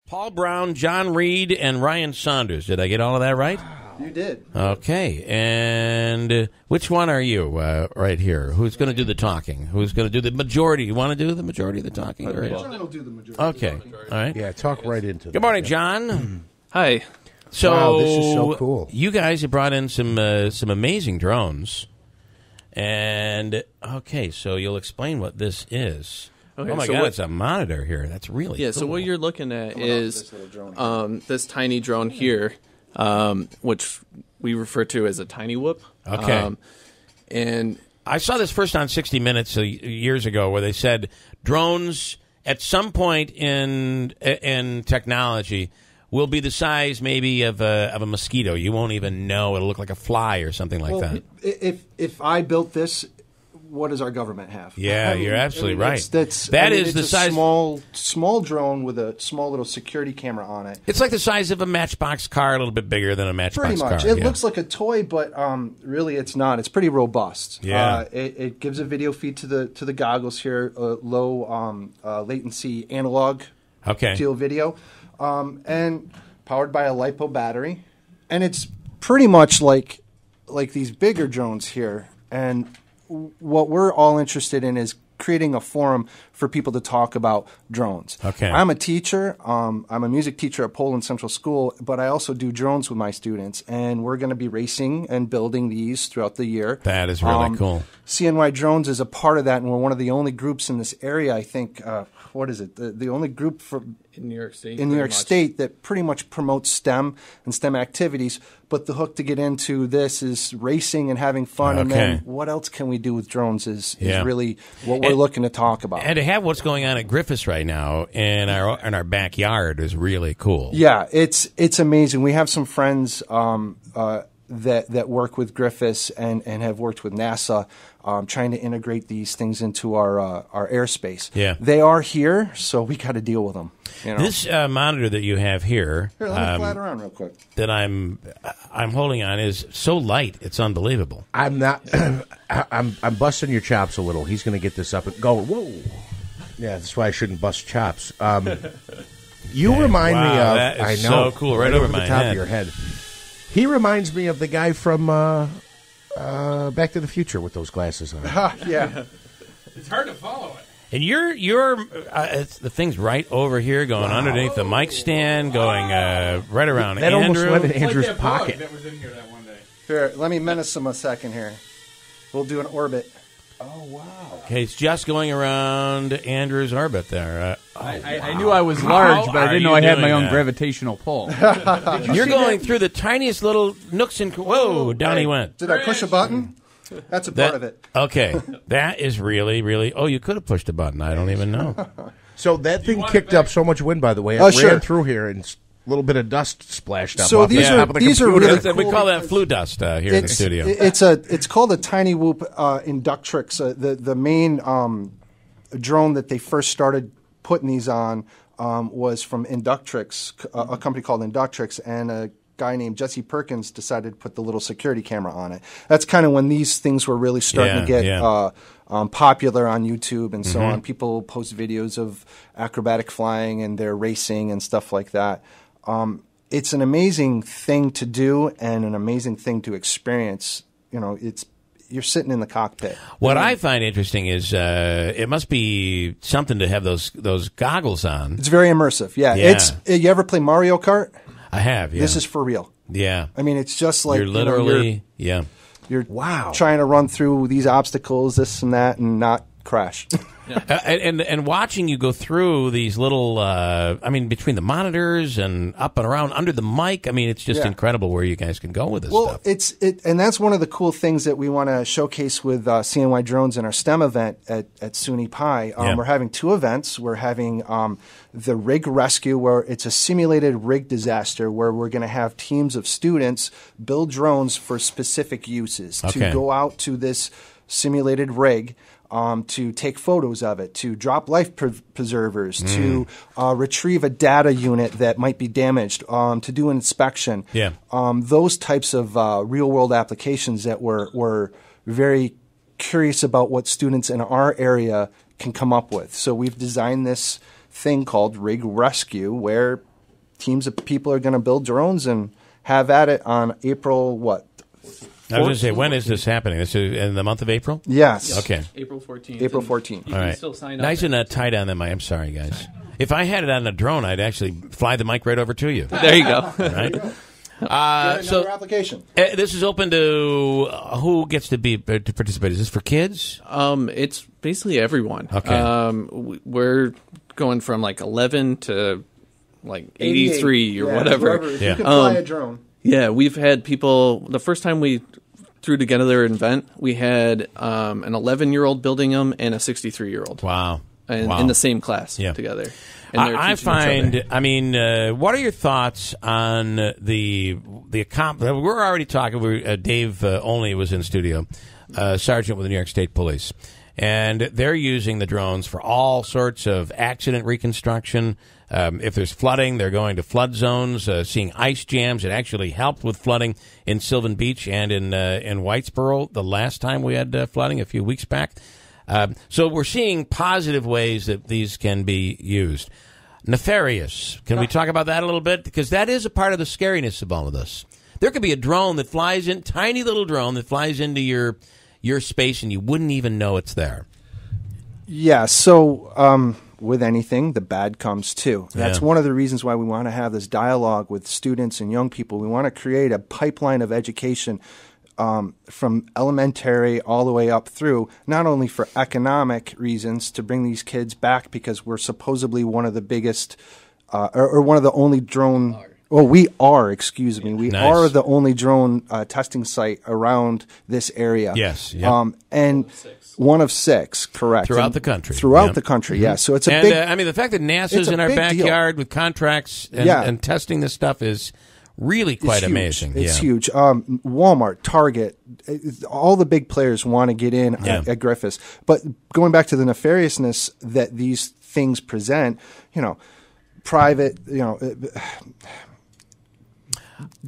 Paul Brown, John Reade, and Ryan Saunders. Did I get all of that right? You did. Okay. And which one are you right here? Who's going to do the talking? Who's going to do the majority? You want to do the majority of the talking? John will do the majority. Okay. Of the talking. All right. Yeah, talk right into it. Good morning, John. Hi. So, wow, this is so cool. You guys have brought in some amazing drones. And, okay, so you'll explain what this is. Okay, oh, my so God, it's a monitor here. That's really cool. So what you're looking at Coming off is this little drone. this tiny drone here, which we refer to as a tiny whoop. Okay. And I saw this first on 60 Minutes years ago where they said drones at some point in technology will be the size maybe of a mosquito. You won't even know. It'll look like a fly or something like that. If I built this, what does our government have? Yeah, you're absolutely right. That is the size. Small drone with a small little security camera on it. It's like the size of a Matchbox car, a little bit bigger than a Matchbox Pretty much. car. It looks like a toy, but really it's not. It's pretty robust. Yeah. It gives a video feed to the goggles here, low latency analog deal video, and powered by a LiPo battery. And it's pretty much like these bigger drones here. And what we're all interested in is creating a forum for people to talk about drones. Okay. I'm a teacher. I'm a music teacher at Poland Central School, but I also do drones with my students, and we're going to be racing and building these throughout the year. That is really cool. CNY Drones is a part of that, and we're one of the only groups in this area, I think. What is it? The only group in New York State. In New York State that pretty much promotes STEM and STEM activities. But the hook to get into this is racing and having fun. And then what else can we do with drones is really what we're looking to talk about. And to have what's going on at Griffiths right now in our backyard is really cool. Yeah, it's amazing. We have some friends that work with Griffiths and have worked with NASA, trying to integrate these things into our airspace. Yeah. They are here, so we got to deal with them. You know? This monitor that you have here, let me fly it around real quick. That I'm holding on is so light, it's unbelievable. I'm not. I'm busting your chops a little. He's going to get this up and go. Whoa. Yeah, that's why I shouldn't bust chops. You remind me of. That is I know, so cool, right over the my top head. of your head. He reminds me of the guy from Back to the Future with those glasses on. Yeah. It's hard to follow it. And the thing's right over here, going underneath the mic stand, going right around that Andrew. Almost went in Andrew's like that pocket. That was in here that one day. Here, let me menace him a second here. We'll do an orbit. Oh wow! Okay, it's just going around Andrew's orbit there. I knew I was large, but I didn't know I had my own that? gravitational pull. You're going through the tiniest little nooks and whoa, down he went. Did I push a button? That's a part of it. Okay, that is really, really. Oh, you could have pushed a button. I don't even know. So that thing kicked up so much wind, by the way. It ran through here and a little bit of dust splashed up. So off these the top of the these are computer. really We cool call that flue dust here in the studio. It's called a Tiny Whoop Inductrix. The main drone that they first started putting these on was from Inductrix, a company called Inductrix, and a guy named Jesse Perkins decided to put the little security camera on it. That's kind of when these things were really starting to get popular on YouTube and so on. People post videos of acrobatic flying and their racing and stuff like that. It's an amazing thing to do and an amazing thing to experience. You know, you're sitting in the cockpit. What I find interesting is it must be something to have those goggles on. It's very immersive. Yeah. You ever play Mario Kart? I have. Yeah. This is for real. Yeah. I mean, it's just like you're literally you're trying to run through these obstacles, this and that, and not crash. And watching you go through these little, between the monitors and up and around under the mic, it's just incredible where you guys can go with this stuff. And that's one of the cool things that we want to showcase with CNY Drones in our STEM event at SUNY Pi. We're having two events. We're having the rig rescue, where it's a simulated rig disaster, where we're going to have teams of students build drones for specific uses to go out to this simulated rig. To take photos of it, to drop life preservers, to retrieve a data unit that might be damaged, to do an inspection. Yeah. Those types of real-world applications that we're very curious about what students in our area can come up with. So we've designed this thing called Rig Rescue, where teams of people are going to build drones and have at it on April what? I was going to say, when is this happening? This is in the month of April? Yes. Okay. April 14th. April 14th. You All can right. still sign up. Nice and tight on them. I'm sorry, guys. If I had it on a drone, I'd actually fly the mic right over to you. There you go. Right? Another application. This is open to who gets to participate. Is this for kids? It's basically everyone. Okay. We're going from like 11 to like 83 or Yeah, whatever. whoever- Yeah. You can fly a drone. Yeah, we've had people. The first time we threw together an event, we had an 11-year-old building them and a 63-year-old. Wow. And in the same class together. And they're I teaching each find, other. I mean, what are your thoughts on the we're already talking. Dave Olney was in studio, sergeant with the New York State Police, and they're using the drones for all sorts of accident reconstruction. If there's flooding, they're going to flood zones, seeing ice jams. It actually helped with flooding in Sylvan Beach and in Whitesboro the last time we had flooding a few weeks back. So we're seeing positive ways that these can be used. Nefarious. Can we talk about that a little bit? Because that is a part of the scariness of all of this. There could be a drone that flies in, tiny little drone that flies into your space and you wouldn't even know it's there. Yeah, so with anything, the bad comes too. That's Yeah. one of the reasons why we want to have this dialogue with students and young people. We want to create a pipeline of education from elementary all the way up through, not only for economic reasons to bring these kids back because we're supposedly one of the biggest or one of the only drone. Well, we are, excuse me. We Nice. are the only drone testing site around this area. Yes, yep. And one of six, correct. Throughout And the country. Throughout Yep. the country, yes. So it's a And big... I mean, the fact that NASA's it's a in our big deal. backyard with contracts and testing this stuff is really quite It's huge. amazing. It's yeah. huge. Walmart, Target, all the big players want to get in at Griffiths. But going back to the nefariousness that these things present, private,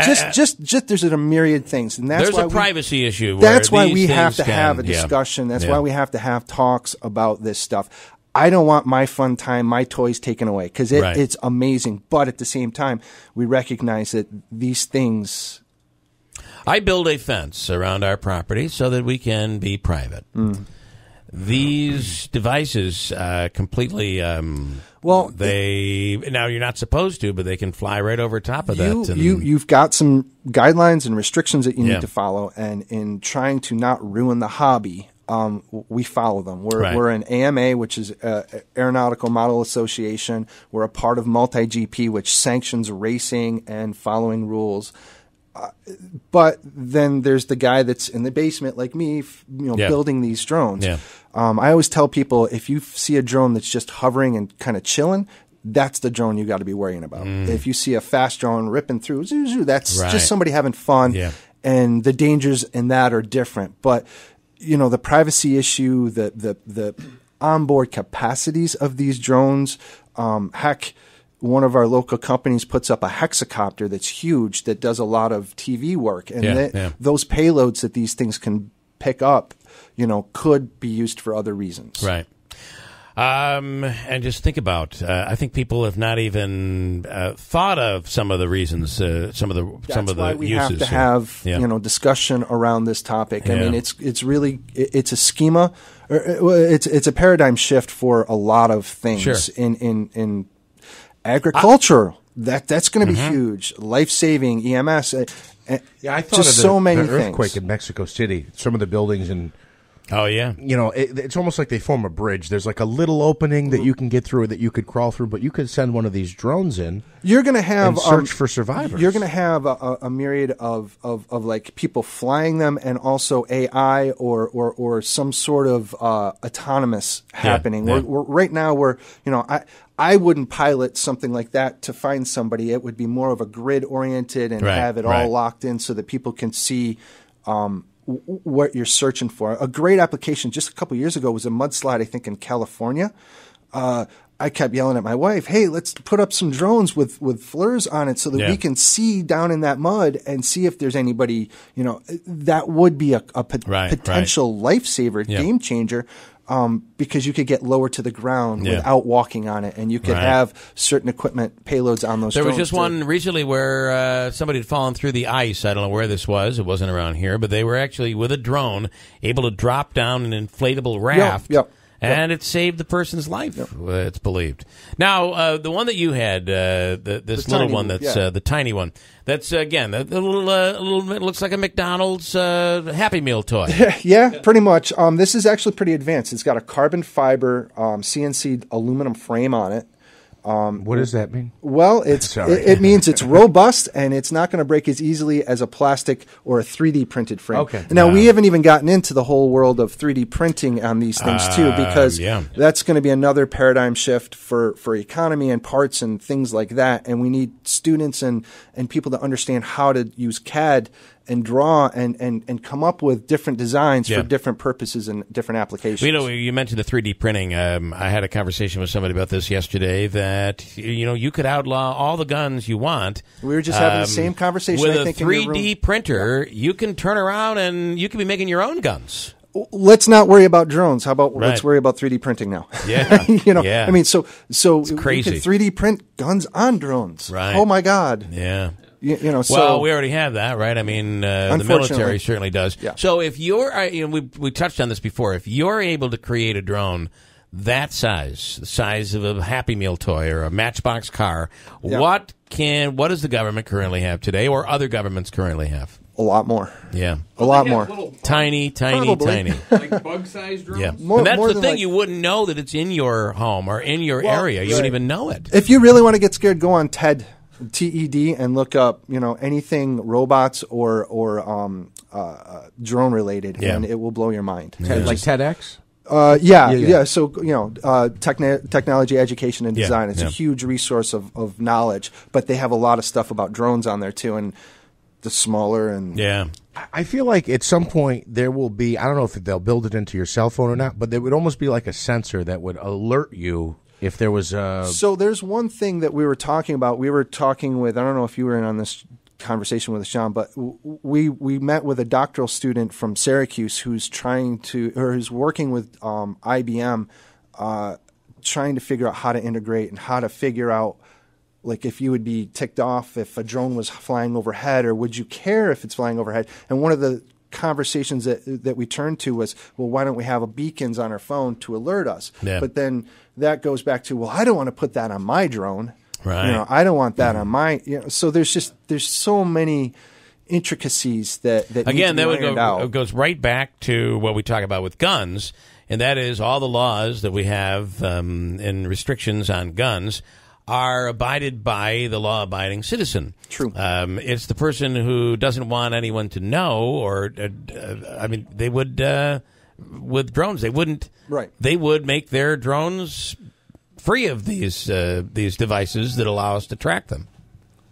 just there's a myriad things, and that's There's why a privacy issue. That's where why we these have to things have a can- yeah. discussion. That's Yeah. why we have to have talks about this stuff. I don't want my fun time, my toys taken away because Right. it's amazing. But at the same time, we recognize that these things. I build a fence around our property so that we can be private. These devices completely. Well, now you're not supposed to, but they can fly right over top of that. And, You've got some guidelines and restrictions that you Yeah. need to follow, and in trying to not ruin the hobby, we follow them. We're an AMA, which is Aeronautical Model Association. We're a part of Multi-GP, which sanctions racing and following rules. But then there's the guy that's in the basement, like me, building these drones. Yeah. I always tell people, if you see a drone that's just hovering and kind of chilling, that's the drone you got to be worrying about. If you see a fast drone ripping through, that's Right. just somebody having fun. Yeah. And the dangers in that are different. But the privacy issue, the onboard capacities of these drones, heck. One of our local companies puts up a hexacopter that's huge that does a lot of TV work. And those payloads that these things can pick up, could be used for other reasons. Right. And just think about, I think people have not even thought of some of the reasons, some of the That's why we uses. have to have discussion around this topic. I mean, it's really it's a schema, or it's a paradigm shift for a lot of things. Sure. In agriculture. That's going to be huge. Life saving, EMS. Yeah, I thought just of so many the earthquake things. in Mexico City. Some of the buildings and. Oh, yeah. It's almost like they form a bridge. There's like a little opening that you can get through, that you could crawl through, but you could send one of these drones in. You're going to have and search for survivors. You're going to have a myriad of like people flying them, and also AI or some sort of autonomous happening. Yeah. We're right now I wouldn't pilot something like that to find somebody. It would be more of a grid oriented and have it all locked in so that people can see what you're searching for. A great application just a couple years ago was a mudslide, I think, in California. I kept yelling at my wife, "Hey, let's put up some drones with FLIRs on it so that we can see down in that mud and see if there's anybody." That would be a potential lifesaver, game changer. because you could get lower to the ground Yeah. without walking on it, and you could Right. have certain equipment payloads on those There was drones just to- one recently where somebody had fallen through the ice. I don't know where this was. It wasn't around here, but they were actually with a drone able to drop down an inflatable raft. yep. And it saved the person's life, it's believed. Now, the one that you had, this little tiny one one, that's yeah. the tiny one, that's, again, a little, it looks like a McDonald's Happy Meal toy. Yeah, pretty much. This is actually pretty advanced. It's got a carbon fiber CNC aluminum frame on it. What does that mean? Well, Sorry. it means it's robust and it's not going to break as easily as a plastic or a 3D printed frame. Okay. Now, we haven't even gotten into the whole world of 3D printing on these things too, because yeah. that's going to be another paradigm shift for economy and parts and things like that. And we need students and people to understand how to use CAD and draw and come up with different designs Yeah. for different purposes and different applications. You know, you mentioned the 3D printing. I had a conversation with somebody about this yesterday. That you could outlaw all the guns you want. We were just having the same conversation. With I a think, in your 3D room. printer. You can turn around and you can be making your own guns. Let's not worry about drones. How about Right. let's worry about 3D printing now? Yeah. I mean, so crazy. You can 3D print guns on drones. Right. Oh my God. Yeah. So Well, we already have that, right? I mean, the Unfortunately. military certainly does. Yeah. So if you're, we touched on this before. If you're able to create a drone that size, the size of a Happy Meal toy or a Matchbox car, Yeah. what does the government currently have today, or other governments currently have? a lot more. Yeah. A lot They have more. little Tiny, Probably. tiny. like bug-sized drones. Yeah. More- and that's more the than thing. like- You wouldn't know that it's in your home or in your area. You wouldn't even know it. If you really want to get scared, go on TED, and look up, anything robots or drone related, Yeah. and it will blow your mind. Like TEDx? Yeah. So technology, education, and Yeah, design. It's yeah. a huge resource of knowledge, but they have a lot of stuff about drones on there too, and the smaller and Yeah. I feel like at some point there will be, I don't know if they'll build it into your cell phone or not, but there would almost be like a sensor that would alert you if there was a... So there's one thing that we were talking about. We were talking with, I don't know if you were in on this conversation with Sean, but we met with a doctoral student from Syracuse who's who's working with IBM, trying to figure out how to integrate and how to figure out, like, if you would be ticked off if a drone was flying overhead, or would you care if it's flying overhead? And one of the conversations that we turned to was, well, why don't we have beacons on our phone to alert us? Yeah. But then that goes back to, well, I don't want to put that on my drone. Right. I don't want that on my. So there's so many intricacies that need Again, to be that would ironed out. it goes right back to what we talk about with guns, and that is all the laws that we have and restrictions on guns are abided by the law-abiding citizen. True. It's the person who doesn't want anyone to know, or they would with drones. They wouldn't. Right. They would make their drones free of these devices that allow us to track them.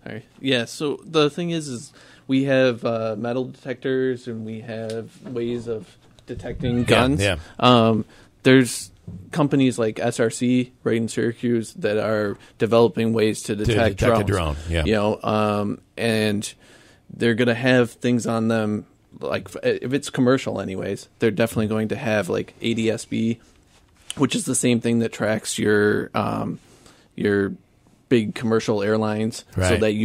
All right. Yeah. So the thing is we have metal detectors and we have ways of detecting guns. Yeah. There's companies like SRC right in Syracuse that are developing ways to detect detect a drones. drone, yeah. And they're going to have things on them, like if it's commercial anyways, they're definitely going to have like ADSB, which is the same thing that tracks your big commercial airlines, so Right. that like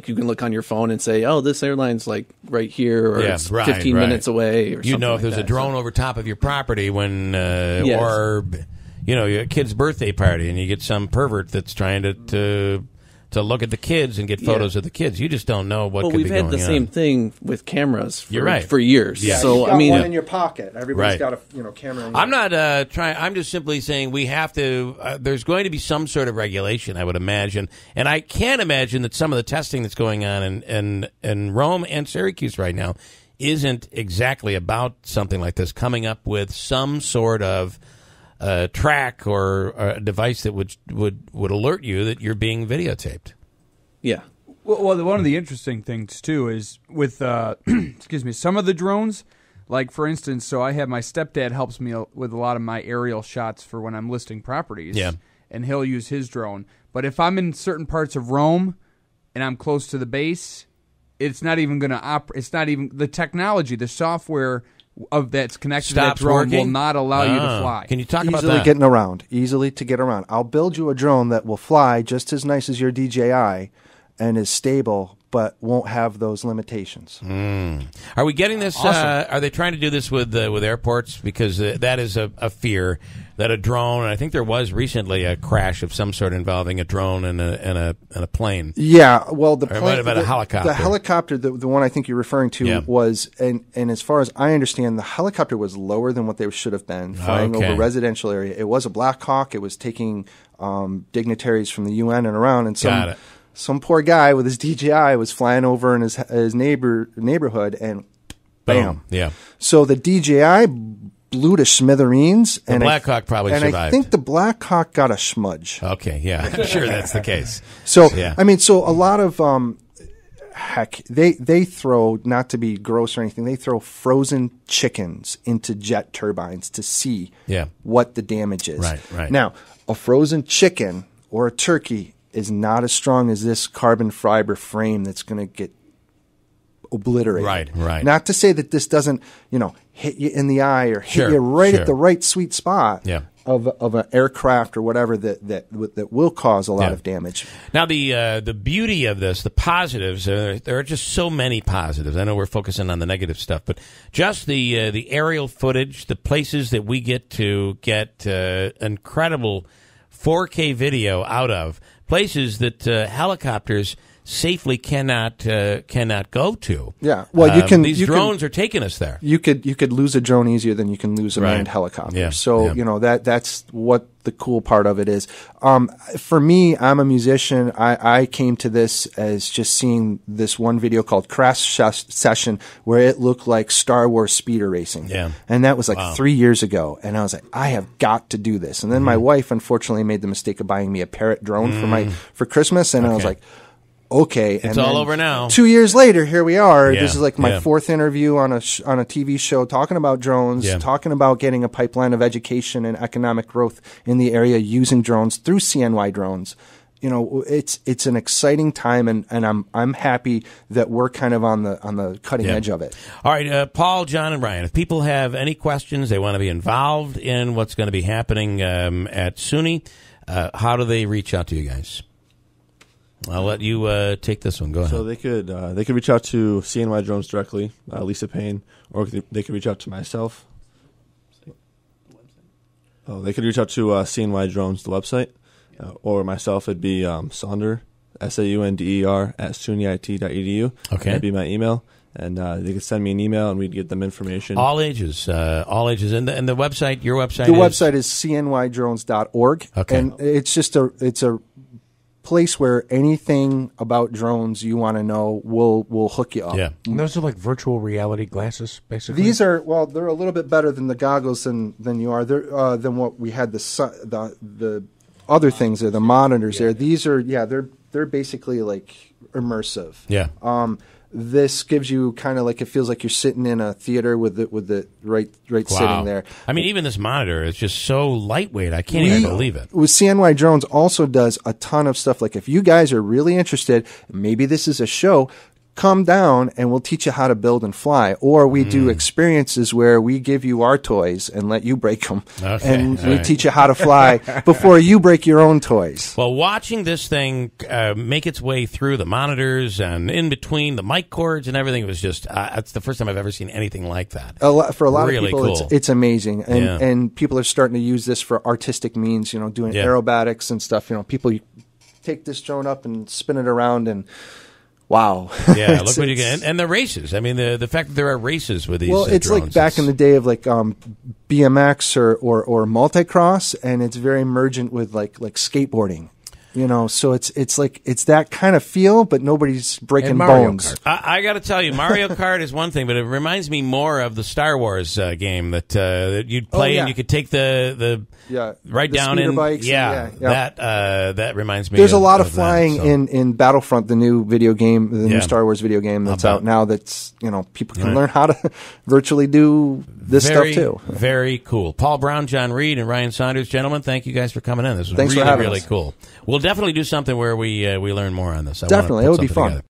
you can look on your phone and say, oh, this airline's like right here, or Yeah, it's right, 15 right. minutes away, or You something know if like there's a that. drone over top of your property when, Yes. or your kid's birthday party, and you get some pervert that's trying to look at the kids and get photos of the kids. You just don't know what Well, could we've be had going the on. same thing with cameras You're right. for years. Yeah. So You've got I mean, one in your pocket. Everybody's Right. got a camera. In I'm not trying. I'm just simply saying we have to. There's going to be some sort of regulation, I would imagine, and I can't imagine that some of the testing that's going on in Rome and Syracuse right now isn't exactly about something like this. Coming up with some sort of track or a device that would alert you that you're being videotaped. yeah. Well, one of the interesting things too is with excuse me, some of the drones, like for instance, so I have my stepdad helps me with a lot of my aerial shots for when I'm listing properties. Yeah. And he'll use his drone. But if I'm in certain parts of Rome and I'm close to the base, it's not even going to operate. It's not even the technology, the software that's connected to that Stops drone will working? not allow you to fly. Can you talk about Easily that? getting around. Easily to get around. I'll build you a drone that will fly just as nice as your DJI and is stable, but won't have those limitations. Are we getting this? Awesome. Are they trying to do this with airports? Because that is a fear that a drone. And I think there was recently a crash of some sort involving a drone and a plane. Yeah, well, the Or it plane, might have been a helicopter. The helicopter, the one I think you're referring to, Yeah. was, and as far as I understand, the helicopter was lower than what they should have been, flying Okay. over residential area. It was a Black Hawk. It was taking dignitaries from the UN and around, and Got it. some poor guy with his DJI was flying over in his neighborhood, and bam. Boom. Yeah. So the DJI blew to smithereens. The and Black Hawk probably and survived. I think the Black Hawk got a smudge. Okay. Yeah. I'm sure that's the case. So Yeah. I mean, so a lot of heck, they throw, not to be gross or anything, they throw frozen chickens into jet turbines to see Yeah. what the damage is. Right. Now, a frozen chicken or a turkey is not as strong as this carbon fiber frame that's going to get obliterated. Right. Not to say that this doesn't, hit you in the eye or hit Sure, you right sure. at the right sweet spot. Yeah. Of an aircraft or whatever that will cause a lot Yeah. of damage. Now, the beauty of this, the positives, there are just so many positives. I know we're focusing on the negative stuff, but just the aerial footage, the places that we get to get incredible 4K video out of, places that helicopters safely cannot go to. Yeah. Well, you can. These you drones are taking us there. You could lose a drone easier than you can lose a Right. manned helicopter. Yeah, So yeah. that's what the cool part of it is. For me, I'm a musician. I came to this as just seeing this one video called Crash Session, where it looked like Star Wars speeder racing. Yeah. And that was like Wow. 3 years ago, and I was like, I have got to do this. And then my wife unfortunately made the mistake of buying me a Parrot drone for Christmas, and I was Okay. like, okay, It's all over now. 2 years later, here we are. Yeah, This is like my yeah. fourth interview on a TV show, talking about drones, Yeah. talking about getting a pipeline of education and economic growth in the area using drones through CNY drones. It's an exciting time, and I'm happy that we're kind of on the cutting Yeah. edge of it. All right, Paul, John, and Ryan, if people have any questions, they want to be involved in what's going to be happening at SUNY, how do they reach out to you guys? I'll let you take this one. Go ahead. So they could reach out to CNY Drones directly, Lisa Payne, or they could reach out to myself. Oh, they could reach out to CNY Drones, the website, or myself. It'd be Saunder, SAUNDER @sunyit.edu. Okay. That'd be my email, and they could send me an email, and we'd get them information. All ages. And the website, your website The is? website is cnydrones.org, Okay. and it's a place where anything about drones you want to know will hook you up. Yeah. And those are like virtual reality glasses, basically. These are they're a little bit better than the goggles than you are. They're than what we had the other things there, the monitors there. These are they're basically like immersive. Yeah. This gives you kind of like, it feels like you're sitting in a theater with the right sitting there. I mean, even this monitor is just so lightweight. I can't even believe it. With CNY Drones also does a ton of stuff. Like if you guys are really interested, maybe this is a show, come down and we'll teach you how to build and fly. Or we do experiences where we give you our toys and let you break them. Okay, And all we right. teach you how to fly before you break your own toys. Well, watching this thing make its way through the monitors and in between the mic cords and everything, it was just, it's the first time I've ever seen anything like that. For a lot Really of people, cool. it's amazing. And, Yeah. and people are starting to use this for artistic means, doing Yeah. aerobatics and stuff. People take this drone up and spin it around and wow. Yeah, look what you get. And the races. I mean, the fact that there are races with these Well, it's drones, like back in the day of like BMX or multicross, and it's very emergent with like skateboarding. So it's like it's that kind of feel, but nobody's breaking And Mario bones. Kart. I got to tell you, Mario Kart is one thing, but it reminds me more of the Star Wars game that you'd play yeah. and you could take the Yeah, right the down speeder in. bikes Yeah, and yeah. that reminds me. There's a lot of that, flying so. in Battlefront, the new video game, the Yeah. new Star Wars video game that's How about- out now. That's people can Right. learn how to virtually do this Very, stuff too. Very cool. Paul Brown, John Reade, and Ryan Saunders, gentlemen, thank you guys for coming in. This was Thanks for really, having really us. cool. We'll definitely do something where we learn more on this. I wanna Definitely. put It would be something fun. together.